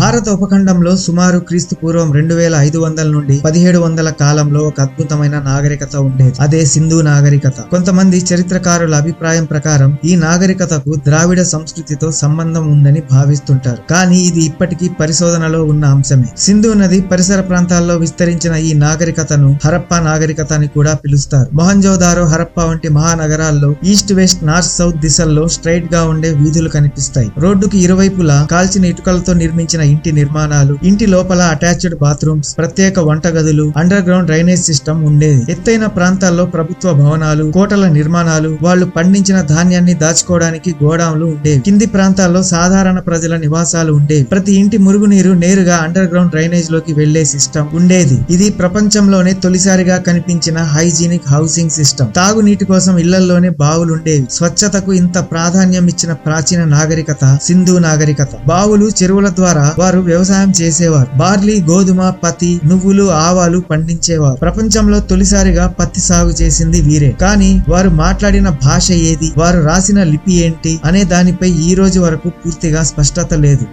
భారత ఉపఖండంలో సుమారు క్రీస్తు పూర్వం 2500 నుండి 1700 కాలంలో ఒక అద్భుతమైన నాగరికత ఉండేది. అదే సింధు నాగరికత. కొంతమంది చరిత్రకారుల అభిప్రాయం ప్రకారం ఈ నాగరికతకు ద్రావిడ సంస్కృతితో సంబంధం ఉందని భావిస్తుంటారు. కానీ ఇది ఇప్పటికీ పరిశోధనలో ఉన్న అంశమే. సింధు నది పరిసర ప్రాంతాల్లో విస్తరించిన ఈ నాగరికతను హరప్పా నాగరికత అని కూడా పిలుస్తారు. మొహంజోదారో, హరప్పా వంటి మహానగరాల్లో ఈస్ట్ వెస్ట్ నార్త్ సౌత్ దిశల్లో స్ట్రైట్ గా ఉండే వీధులు కనిపిస్తాయి. రోడ్డుకి ఇరువైపులా కాల్చిన ఇటుకలతో నిర్మించిన ఇంటి నిర్మాణాలు, ఇంటి లోపల అటాచ్డ్ బాత్రూమ్స్, ప్రత్యేక వంటగదులు, అండర్ గ్రౌండ్ డ్రైనేజ్ సిస్టమ్ ఉండేది. ఎత్తైన ప్రాంతాల్లో ప్రభుత్వ భవనాలు, కోటల నిర్మాణాలు, వాళ్ళు పండించిన ధాన్యాన్ని దాచుకోవడానికి గోడాంలు ఉండేవి. కింది ప్రాంతాల్లో సాధారణ ప్రజల నివాసాలు ఉండేవి. ప్రతి ఇంటి మురుగునీరు నేరుగా అండర్ గ్రౌండ్ డ్రైనేజ్ లోకి వెళ్లే సిస్టమ్ ఉండేది. ఇది ప్రపంచంలోనే తొలిసారిగా కనిపించిన హైజీనిక్ హౌసింగ్ సిస్టమ్. తాగునీటి కోసం ఇళ్లలోనే బావులుండేవి. స్వచ్ఛతకు ఇంత ప్రాధాన్యం ఇచ్చిన ప్రాచీన నాగరికత సింధు నాగరికత. బావులు, చెరువుల ద్వారా వారు వ్యవసాయం చేసేవారు. బార్లీ, గోధుమ, పత్తి, నువ్వులు, ఆవాలు పండించేవారు. ప్రపంచంలో తొలిసారిగా పత్తి సాగు చేసింది వీరే. కానీ వారు మాట్లాడిన భాష ఏది, వారు రాసిన లిపి ఏంటి అనే దానిపై ఈ రోజు వరకు పూర్తిగా స్పష్టత లేదు.